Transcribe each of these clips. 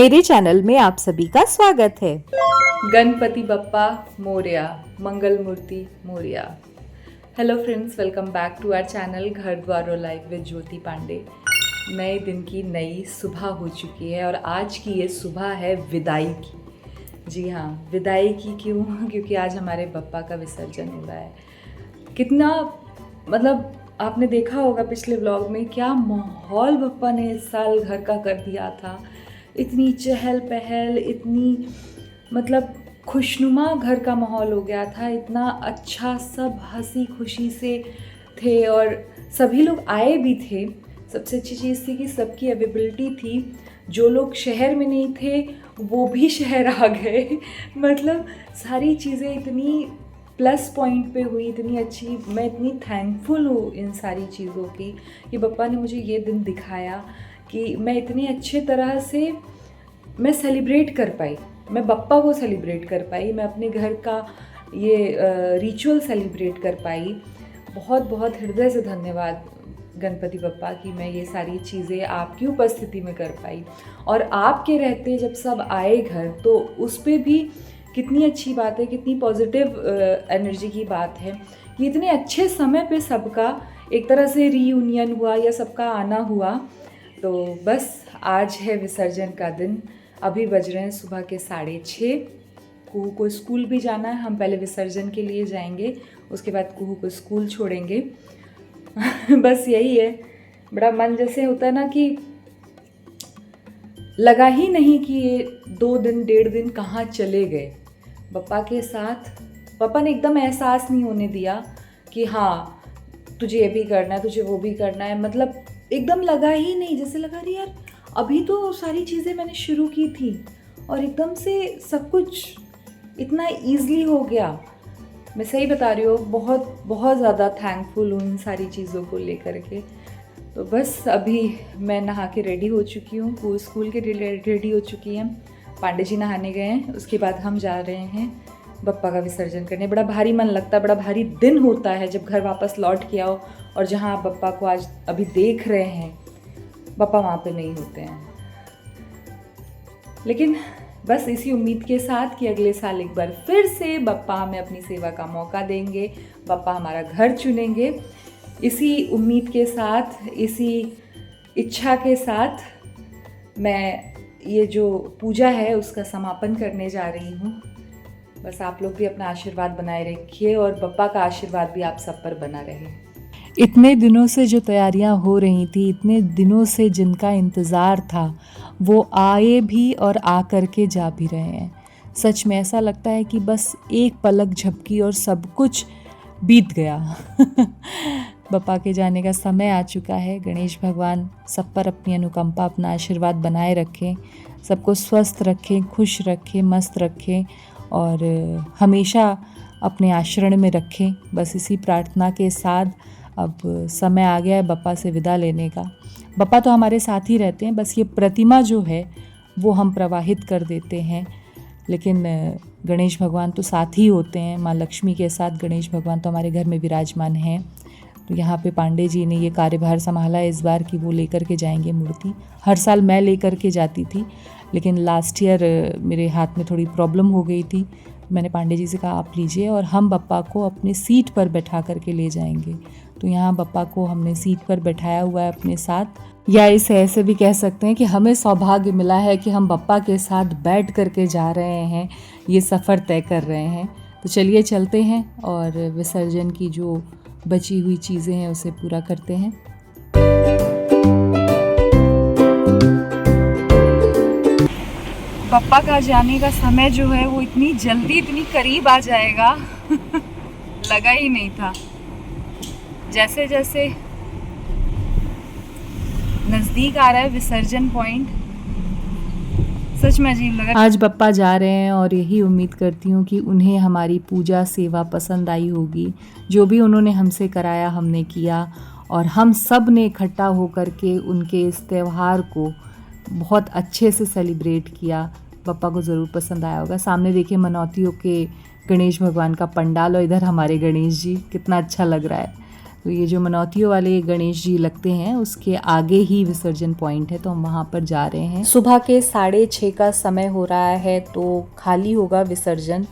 मेरे चैनल में आप सभी का स्वागत है। Ganpati Bappa Morya, Mangal Murti Morya. Hello friends, welcome back to our channel Ghar Dwar और लाइफ विद ज्योति पांडे। नए दिन की नई सुबह हो चुकी है और आज की ये सुबह है विदाई की। जी हाँ, विदाई की क्यों? क्योंकि आज हमारे बप्पा का विसर्जन हो रहा है। कितना मतलब आपने देखा होगा पिछले व्लॉग में क्या माहौल बप्पा ने इस साल घर का कर दिया था। इतनी चहल पहल, इतनी मतलब खुशनुमा घर का माहौल हो गया था। इतना अच्छा, सब हंसी खुशी से थे और सभी लोग आए भी थे। सबसे अच्छी चीज़ थी कि सबकी अवेलेबिलिटी थी। जो लोग शहर में नहीं थे वो भी शहर आ गए। मतलब सारी चीज़ें इतनी प्लस पॉइंट पे हुई, इतनी अच्छी। मैं इतनी थैंकफुल हूँ इन सारी चीज़ों की कि बप्पा ने मुझे ये दिन दिखाया कि मैं इतनी अच्छे तरह से मैं सेलिब्रेट कर पाई, मैं बप्पा को सेलिब्रेट कर पाई, मैं अपने घर का ये रिचुअल सेलिब्रेट कर पाई। बहुत बहुत हृदय से धन्यवाद गणपति बप्पा कि मैं ये सारी चीज़ें आपकी उपस्थिति में कर पाई। और आपके रहते जब सब आए घर तो उस पर भी कितनी अच्छी बात है, कितनी पॉजिटिव एनर्जी की बात है कि इतने अच्छे समय पे सबका एक तरह से रीयूनियन हुआ या सबका आना हुआ। तो बस आज है विसर्जन का दिन। अभी बज रहे हैं सुबह के 6:30। कुहू को स्कूल भी जाना है। हम पहले विसर्जन के लिए जाएंगे, उसके बाद कुहू को स्कूल छोड़ेंगे। बस यही है। बड़ा मन जैसे होता है ना कि लगा ही नहीं कि ये 2 दिन 1.5 दिन कहाँ चले गए बप्पा के साथ। पापा ने एकदम एहसास नहीं होने दिया कि हाँ तुझे ये भी करना है, तुझे वो भी करना है। मतलब एकदम लगा ही नहीं, जैसे लगा रही यार अभी तो सारी चीज़ें मैंने शुरू की थी और एकदम से सब कुछ इतना ईज़िली हो गया। मैं सही बता रही हूँ, बहुत बहुत ज़्यादा थैंकफुल हूँ इन सारी चीज़ों को लेकर के। तो बस अभी मैं नहा के रेडी हो चुकी हूँ, वो स्कूल के रेडी हो चुकी हैं, पांडे जी नहाने गए हैं। उसके बाद हम जा रहे हैं बप्पा का विसर्जन करने। बड़ा भारी मन लगता है, बड़ा भारी दिन होता है जब घर वापस लौट के आओ और जहाँ आप बप्पा को आज अभी देख रहे हैं बप्पा वहाँ पे नहीं होते हैं। लेकिन बस इसी उम्मीद के साथ कि अगले साल एक बार फिर से बप्पा हमें अपनी सेवा का मौका देंगे, बप्पा हमारा घर चुनेंगे। इसी उम्मीद के साथ, इसी इच्छा के साथ मैं ये जो पूजा है उसका समापन करने जा रही हूँ। बस आप लोग भी अपना आशीर्वाद बनाए रखिए और बप्पा का आशीर्वाद भी आप सब पर बना रहे। इतने दिनों से जो तैयारियां हो रही थी, इतने दिनों से जिनका इंतज़ार था, वो आए भी और आ कर के जा भी रहे हैं। सच में ऐसा लगता है कि बस एक पलक झपकी और सब कुछ बीत गया। बप्पा के जाने का समय आ चुका है। गणेश भगवान सब पर अपनी अनुकंपा, अपना आशीर्वाद बनाए रखें, सबको स्वस्थ रखें, खुश रखें, मस्त रखें और हमेशा अपने आश्रय में रखें। बस इसी प्रार्थना के साथ अब समय आ गया है बप्पा से विदा लेने का। बप्पा तो हमारे साथ ही रहते हैं, बस ये प्रतिमा जो है वो हम प्रवाहित कर देते हैं, लेकिन गणेश भगवान तो साथ ही होते हैं। माँ लक्ष्मी के साथ गणेश भगवान तो हमारे घर में विराजमान हैं। तो यहाँ पे पांडे जी ने ये कार्यभार संभाला इस बार कि वो लेकर के जाएंगे मूर्ति। हर साल मैं लेकर के जाती थी, लेकिन लास्ट ईयर मेरे हाथ में थोड़ी प्रॉब्लम हो गई थी। मैंने पांडे जी से कहा आप लीजिए और हम बप्पा को अपने सीट पर बैठा करके ले जाएंगे। तो यहाँ बप्पा को हमने सीट पर बैठाया हुआ है अपने साथ, या इसे ऐसे भी कह सकते हैं कि हमें सौभाग्य मिला है कि हम बप्पा के साथ बैठ करके जा रहे हैं, ये सफ़र तय कर रहे हैं। तो चलिए चलते हैं और विसर्जन की जो बची हुई चीज़ें हैं उसे पूरा करते हैं। बप्पा का जाने का समय जो है वो इतनी जल्दी, इतनी करीब आ जाएगा लगा ही नहीं था। जैसे जैसे नज़दीक आ रहा है विसर्जन पॉइंट, सच में अजीब लगा। आज बप्पा जा रहे हैं और यही उम्मीद करती हूँ कि उन्हें हमारी पूजा सेवा पसंद आई होगी। जो भी उन्होंने हमसे कराया हमने किया और हम सब ने इकट्ठा होकर के उनके इस त्यौहार को बहुत अच्छे से सेलिब्रेट किया। बप्पा को ज़रूर पसंद आया होगा। सामने देखिए मनौतियों के गणेश भगवान का पंडाल और इधर हमारे गणेश जी, कितना अच्छा लग रहा है। तो ये जो मनौतियों वाले गणेश जी लगते हैं उसके आगे ही विसर्जन पॉइंट है, तो हम वहाँ पर जा रहे हैं। सुबह के 6:30 का समय हो रहा है, तो खाली होगा विसर्जन,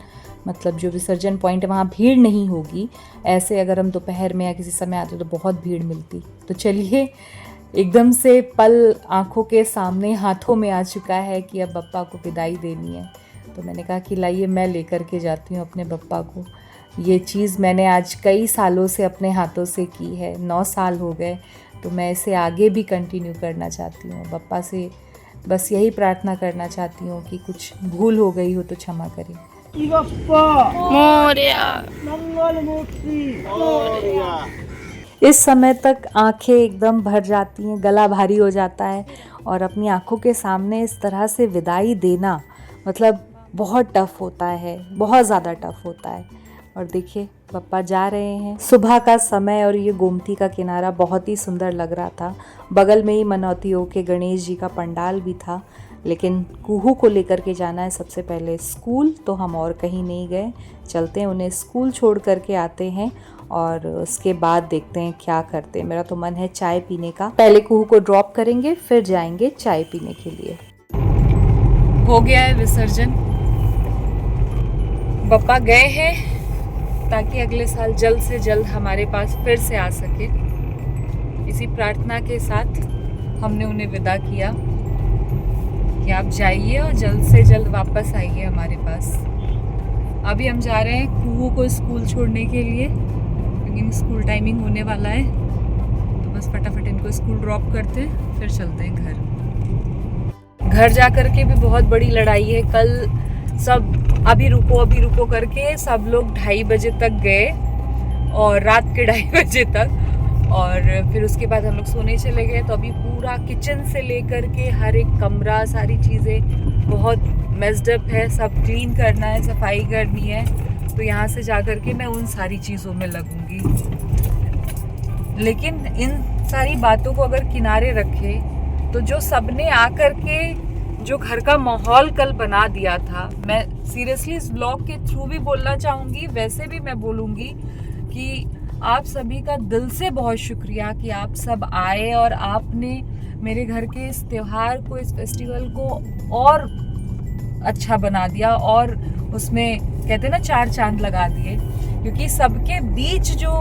मतलब जो विसर्जन पॉइंट है वहाँ भीड़ नहीं होगी। ऐसे अगर हम दोपहर में या किसी समय आते तो बहुत भीड़ मिलती। तो चलिए, एकदम से पल आंखों के सामने हाथों में आ चुका है कि अब बप्पा को विदाई देनी है। तो मैंने कहा कि लाइए मैं लेकर के जाती हूँ अपने बप्पा को। ये चीज़ मैंने आज कई सालों से अपने हाथों से की है, 9 साल हो गए, तो मैं इसे आगे भी कंटिन्यू करना चाहती हूँ। बप्पा से बस यही प्रार्थना करना चाहती हूँ कि कुछ भूल हो गई हो तो क्षमा करें। इस समय तक आंखें एकदम भर जाती हैं, गला भारी हो जाता है, और अपनी आंखों के सामने इस तरह से विदाई देना मतलब बहुत टफ होता है, बहुत ज़्यादा टफ होता है। और देखिए पप्पा जा रहे हैं। सुबह का समय और ये गोमती का किनारा बहुत ही सुंदर लग रहा था। बगल में ही मनौतियों के गणेश जी का पंडाल भी था, लेकिन कुहू को लेकर के जाना है सबसे पहले स्कूल, तो हम और कहीं नहीं गए। चलते हैं, उन्हें स्कूल छोड़ करके आते हैं और उसके बाद देखते हैं क्या करते हैं। मेरा तो मन है चाय पीने का। पहले कुहू को ड्रॉप करेंगे, फिर जाएंगे चाय पीने के लिए। हो गया है विसर्जन, बप्पा गए हैं ताकि अगले साल जल्द से जल्द हमारे पास फिर से आ सके। इसी प्रार्थना के साथ हमने उन्हें विदा किया कि आप जाइए और जल्द से जल्द वापस आइए हमारे पास। अभी हम जा रहे हैं कुहू को स्कूल छोड़ने के लिए, क्योंकि स्कूल टाइमिंग होने वाला है। तो बस फटाफट इनको स्कूल ड्रॉप करते हैं, फिर चलते हैं घर। घर जा कर के भी बहुत बड़ी लड़ाई है। कल सब अभी रुको करके सब लोग 2:30 बजे तक गए, और रात के 2:30 बजे तक, और फिर उसके बाद हम लोग सोने चले गए। तो अभी पूरा किचन से लेकर के हर एक कमरा, सारी चीज़ें बहुत मेस्ड अप है, सब क्लीन करना है, सफाई करनी है। तो यहाँ से जा कर के मैं उन सारी चीज़ों में लगूंगी। लेकिन इन सारी बातों को अगर किनारे रखे तो जो सबने आकर के जो घर का माहौल कल बना दिया था, मैं सीरियसली इस ब्लॉग के थ्रू भी बोलना चाहूँगी, वैसे भी मैं बोलूँगी कि आप सभी का दिल से बहुत शुक्रिया कि आप सब आए और आपने मेरे घर के इस त्यौहार को, इस फेस्टिवल को और अच्छा बना दिया, और उसमें कहते हैं ना 4 चांद लगा दिए। क्योंकि सबके बीच जो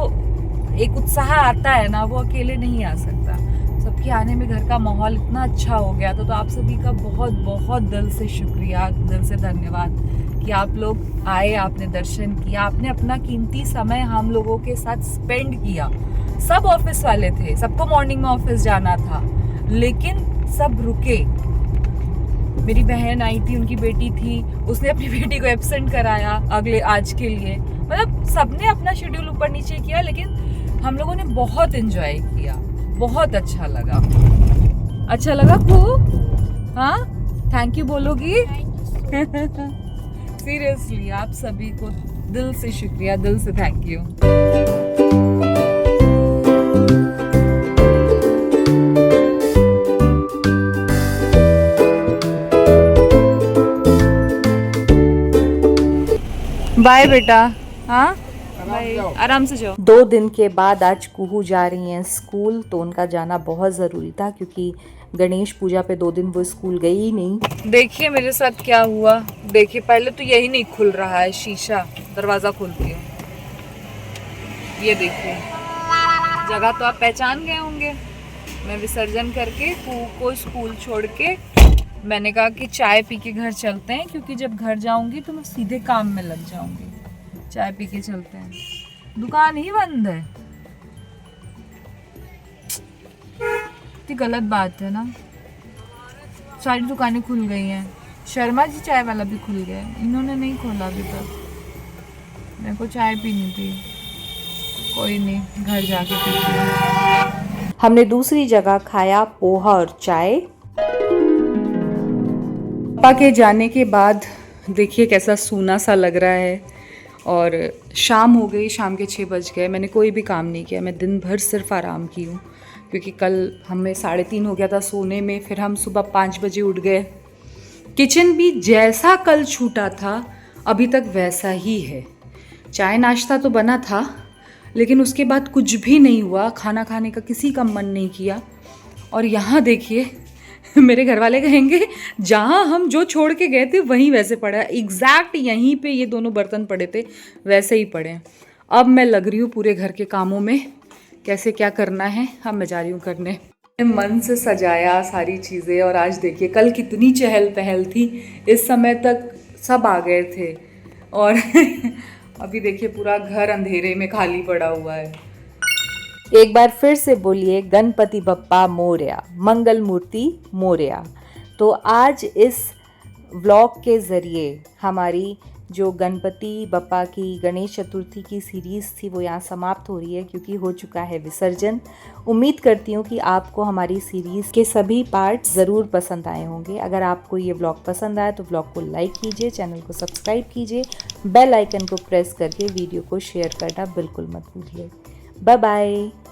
एक उत्साह आता है ना, वो अकेले नहीं आ सकता। सबके आने में घर का माहौल इतना अच्छा हो गया था। तो आप सभी का बहुत बहुत दिल से शुक्रिया, दिल से धन्यवाद कि आप लोग आए, आपने दर्शन किया, आपने अपना कीमती समय हम लोगों के साथ स्पेंड किया। सब ऑफिस वाले थे, सबको मॉर्निंग में ऑफिस जाना था, लेकिन सब रुके। मेरी बहन आई थी, उनकी बेटी थी, उसने अपनी बेटी को एब्सेंट कराया अगले आज के लिए। मतलब सबने अपना शेड्यूल ऊपर नीचे किया, लेकिन हम लोगों ने बहुत एंजॉय किया, बहुत अच्छा लगा। अच्छा लगा खूब? हाँ, थैंक यू बोलोगी? सीरियसली आप सभी को दिल से शुक्रिया, दिल से थैंक यू। बाय बेटा। हाँ, आराम से जाओ। 2 दिन के बाद आज कुहू जा रही हैं स्कूल, तो उनका जाना बहुत ज़रूरी था, क्योंकि गणेश पूजा पे 2 दिन वो स्कूल गई ही नहीं। देखिए मेरे साथ क्या हुआ। देखिए पहले तो यही नहीं खुल रहा है शीशा, दरवाज़ा खोलती हूँ, ये देखिए। जगह तो आप पहचान गए होंगे। मैं विसर्जन करके कुहू को स्कूल छोड़ के मैंने कहा कि चाय पी के घर चलते हैं, क्योंकि जब घर जाऊंगी तो मैं सीधे काम में लग जाऊंगी। चाय पी के चलते हैं। दुकान ही बंद है, इतनी गलत बात है ना। सारी दुकानें खुल गई हैं, शर्मा जी चाय वाला भी खुल गया है, इन्होंने नहीं खोला अभी तक। मेरे को चाय पीनी थी, कोई नहीं, घर जाके पीती हूँ। हमने दूसरी जगह खाया पोहा और चाय। पापा के जाने के बाद देखिए कैसा सूना सा लग रहा है, और शाम हो गई, शाम के 6 बज गए। मैंने कोई भी काम नहीं किया, मैं दिन भर सिर्फ आराम की हूँ, क्योंकि कल हमें 3:30 हो गया था सोने में। फिर हम सुबह 5 बजे उठ गए। किचन भी जैसा कल छूटा था अभी तक वैसा ही है। चाय नाश्ता तो बना था, लेकिन उसके बाद कुछ भी नहीं हुआ, खाना खाने का किसी का मन नहीं किया। और यहाँ देखिए मेरे घर वाले कहेंगे जहाँ हम जो छोड़ के गए थे वहीं वैसे पड़ा है, एग्जैक्ट यहीं पे ये दोनों बर्तन पड़े थे वैसे ही पड़े हैं। अब मैं लग रही हूँ पूरे घर के कामों में, कैसे क्या करना है अब मैं जा रही हूँ करने। मन से सजाया सारी चीज़ें, और आज देखिए कल कितनी चहल पहल थी, इस समय तक सब आ गए थे और अभी देखिए पूरा घर अंधेरे में खाली पड़ा हुआ है। एक बार फिर से बोलिए गणपति बप्पा मोरया, मंगल मूर्ति मोरया। तो आज इस व्लॉग के ज़रिए हमारी जो गणपति बप्पा की गणेश चतुर्थी की सीरीज़ थी वो यहाँ समाप्त हो रही है, क्योंकि हो चुका है विसर्जन। उम्मीद करती हूँ कि आपको हमारी सीरीज़ के सभी पार्ट ज़रूर पसंद आए होंगे। अगर आपको ये व्लॉग पसंद आया तो व्लॉग को लाइक कीजिए, चैनल को सब्सक्राइब कीजिए, बेल आइकन को प्रेस करके वीडियो को शेयर करना बिल्कुल मत भूलिए। Bye bye.